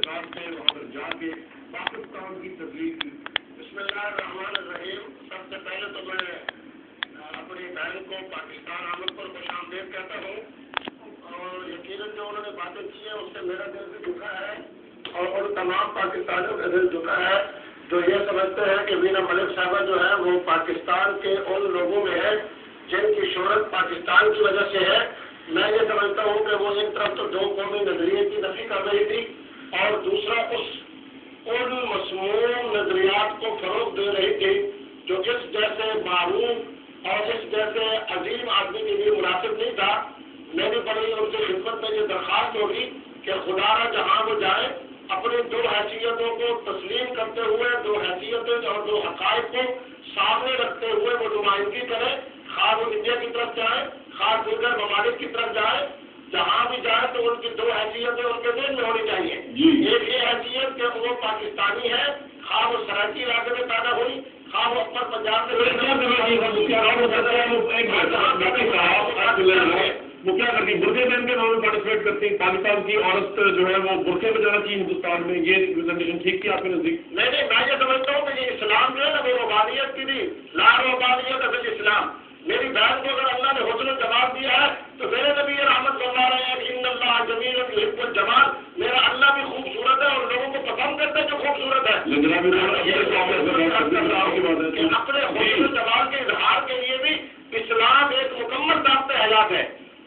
تعلقات تھے وہاں پر جا کے پاکستان کی تبلیغ کی. بسم اللہ الرحمن الرحیم. سب سے پہلے تو میں اپنی بہن کو پاکستان آمد پر خوش آمدید کہتا ہوں اور یقیناً جو انہوں نے باتیں کی ہیں اس سے میرا دل بھی دکھا ہے اور ان تمام پاکستانیوں کا دل دکھا ہے جو یہ سمجھتے ہیں کہ وینا ملک صاحبہ جو ہے وہ پاکستان کے ان لوگوں میں ہے جن کی شہرت پاکستان کی وجہ سے ہے. میں یہ سمجھتا ہوں کہ وہ ایک طرف تو دو قومی نظریے کی نفی کر رہی تھی اور دوسرا ان مسموم نظریات کو فروغ دے رہی تھی جو اس جیسے معروف اور اس جیسے عظیم آدمی کے لیے مناسب نہیں تھا. میری بڑی ان کی خدمت میں یہ درخواست ہوگی کہ خدا را جہاں وہ جائے اپنی دو حیثیتوں کو تسلیم کرتے ہوئے دو حیثیتیں اور دو حقائق کو سامنے رکھتے ہوئے وہ نمائندگی کرے. خواہ وہ انڈیا کی طرف جائے خاص دیگر ممالک کی طرف جائے جہاں بھی جائے تو ان کی دو حیثیتیں ان کے ذہن میں ہونی چاہیے. ایک یہ حیثیت کہ وہ پاکستانی ہے خواہ وہ سرحدی علاقے میں پیدا ہوئی خواہ وہ اپنا پنجاب میں وہ کیا کرتی برقعے پہن کے میں پارٹیسپیٹ کرتی پاکستان کی عورت جو ہے وہ برقعے میں جانا چاہیے ہندوستان میں. یہ ریپرزنٹیشن ٹھیک تھی آپ کے نزدیک؟ نہیں میں یہ سمجھتا ہوں کہ یہ اسلام جو ہے نا وہ ربانیت کی بھی لا ربانیت اصل اسلام. میری بہن کو اگر اللہ نے حسن جواب دیا ہے تو میرے نبی رحمت اللہ علیہ ان اللہ جمیل یحب الجمال. میرا اللہ بھی خوبصورت ہے اور لوگوں کو پسند کرتا ہے جو خوبصورت ہے. اپنے حسن جمال کے اظہار کے لیے بھی اسلام ایک مکمل ضابطۂ حیات ہے.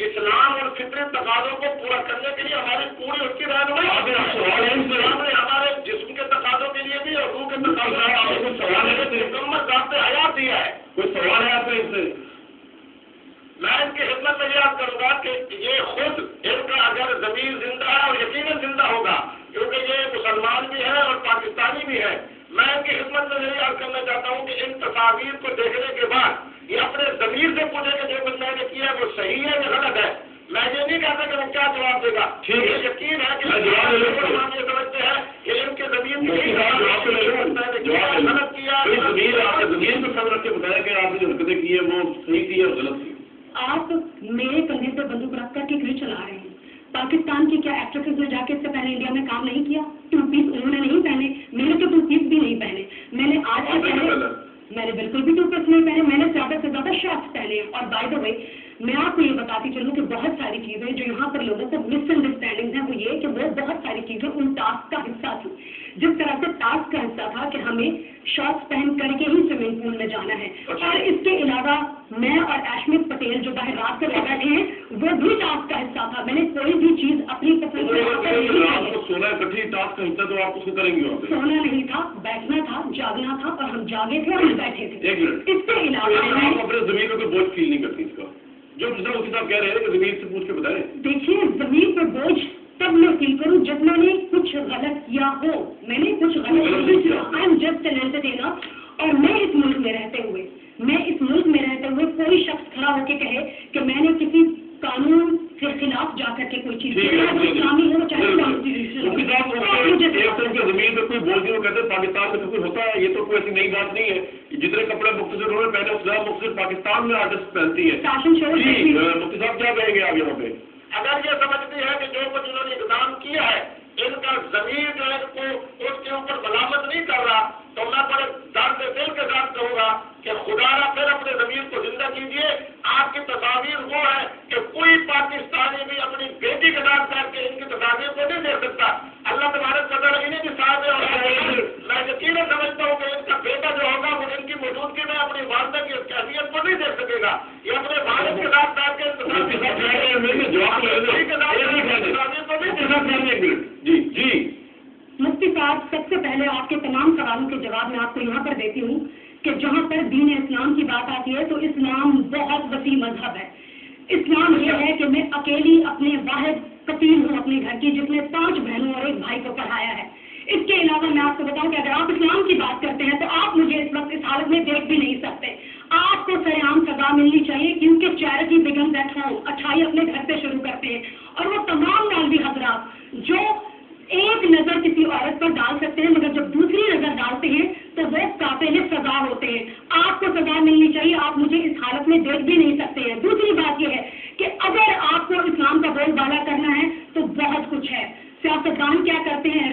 اسلام اور فطری تقاضوں کو پورا کرنے کے لیے ہماری پوری اس کی رہنمائی اسلام نے ہمارے جسم کے تقاضوں کے لیے بھی اور روح کے تقاضوں مکمل ضابطۂ حیات دیا ہے. کوئی سوال ہے آپ سے؟ میں ان کی خدمت میں یہ یاد کروں گا کہ یہ خود ان کا اگر ضمیر زندہ ہے اور یقیناً زندہ ہوگا کیونکہ یہ مسلمان بھی ہے اور پاکستانی بھی ہے. میں ان کی خدمت میں یہ یاد کرنا چاہتا ہوں کہ ان تصاویر کو دیکھنے کے بعد یہ اپنے ضمیر سے پوچھے کہ جو کچھ میں نے کیا ہے وہ صحیح ہے یا غلط ہے. میں یہ نہیں کہتا کہ وہ کیا جواب دے گا. یہ یقین ہے کہ ہم یہ سمجھتے ہیں کہ ان کے ضمیر غلط کیا ضمیر کو سمجھ رکھ کے بتایا کہ آپ نے جو حرکتیں کی ہیں وہ صحیح تھی اور غلط تھی. آپ میرے کندھے سے بندوق رکھ کر کے کیوں چلا رہے ہیں؟ پاکستان کی کیا ایکٹریسز نے جا کے اس سے پہلے انڈیا میں کام نہیں کیا؟ ٹو پیس انہوں نے نہیں پہنے, میں نے تو ٹو پیس بھی نہیں پہنے. میں نے آج سے پہلے میں نے بالکل بھی ٹو پیس نہیں پہنے. میں نے زیادہ سے زیادہ شارٹس پہنے. اور بائی دا وے میں آپ کو یہ بتاتی چلوں کہ بہت ساری چیزیں جو یہاں پر لوگوں کو مس انڈرسٹینڈنگ ہیں وہ یہ کہ وہ بہت ساری چیزیں ان ٹاسک کا حصہ تھی. جس طرح سے ٹاسک کا حصہ تھا کہ ہمیں شارٹس پہن کر کے ہی سوئمنگ پول میں جانا ہے, اور اس کے علاوہ میں اور ایشمت پٹیل جو باہر رات کو رہ بیٹھے ہیں وہ بھی ٹاسک کا حصہ تھا. میں نے کوئی بھی چیز اپنی پسند سونا کٹھی ٹاسک کا حصہ تو آپ اس کو کریں گے. سونا نہیں تھا, بیٹھنا تھا, جاگنا تھا, اور ہم جاگے تھے اور ہم بیٹھے تھے. اس کے علاوہ آپ اپنے زمین پہ کوئی بوجھ فیل نہیں کرتی اس کا جو دوسرا اس صاحب کہہ رہے ہیں کہ زمین سے پوچھ کے بتائیں. دیکھیے زمین پر بوجھ تب میں فیل کروں جب میں نے کچھ غلط کیا ہو. میں نے کچھ غلط نہیں کیا. I am just an entertainer. اور میں اس ملک میں رہتے ہوئے کوئی شخص کھڑا ہو کے کہے کہ میں نے کسی قانون کے خلاف جا کر کے کوئی چیز اسلامی ہو چاہے زمین پہ کوئی بول دیا کہتے ہیں پاکستان میں تو کوئی ہوتا ہے. یہ تو کوئی ایسی نئی بات نہیں ہے. جتنے کپڑے مختصر انہوں نے پہنے مختصر پاکستان میں آرٹسٹ پہنتی ہے. مفتی صاحب کیا کہیں گے آپ یہاں پہ؟ اگر یہ سمجھتی ہے کہ جو کچھ انہوں نے اقدام کیا ہے ان کا ضمیر جو ہے کو اس کے اوپر ملامت نہیں کر رہا تو میں بڑے درد دل کے ساتھ کہوں گا کہ خدا را پھر اپنے ضمیر کو زندہ کیجیے. آپ کی تصاویر وہ ہے کہ کوئی پاکستانی بھی اپنی بیٹی کے ساتھ بیٹھ کے ان کی تصاویر کو نہیں دیکھ سکتا. اللہ تبارک قدر انہیں بھی صاحب ہے اور میں یقیناً سمجھتا ہوں کہ ان کا بیٹا جو ہوگا وہ ان کی موجودگی میں اپنی والدہ کی کیفیت کو نہیں دیکھ سکے گا. یہ اپنے والد کے ساتھ بیٹھ کے جی مفتی صاحب سب سے پہلے آپ کے تمام سوالوں کے جواب میں آپ کو یہاں پر دیتی ہوں کہ جہاں پر دین اسلام کی بات آتی ہے تو اسلام بہت وسیع مذہب ہے. اسلام یہ ہے کہ میں اکیلی اپنے واحد قتیل ہوں اپنے گھر کی جس نے 5 بہنوں اور 1 بھائی کو پڑھایا ہے. اس کے علاوہ میں آپ کو بتاؤں کہ اگر آپ اسلام کی بات کرتے ہیں تو آپ مجھے اس وقت اس حالت میں دیکھ بھی نہیں سکتے. آپ کو سرعام سزا ملنی چاہیے کیونکہ چیریٹی بگنز ایٹ ہوم. اچھائی اپنے گھر سے شروع کرتے ہیں. اور وہ تمام مولوی حضرات جو ایک نظر کسی عورت پر ڈال سکتے ہیں مگر جب دوسری نظر ڈالتے ہیں تو وہ قاتل سزا ہوتے ہیں. آپ کو سزا ملنی چاہیے. آپ مجھے اس حالت میں دیکھ بھی نہیں سکتے ہیں. دوسری بات یہ ہے کہ اگر آپ کو اسلام کا بول بالا کرنا ہے تو بہت کچھ ہے. سیاستدان کیا کرتے ہیں,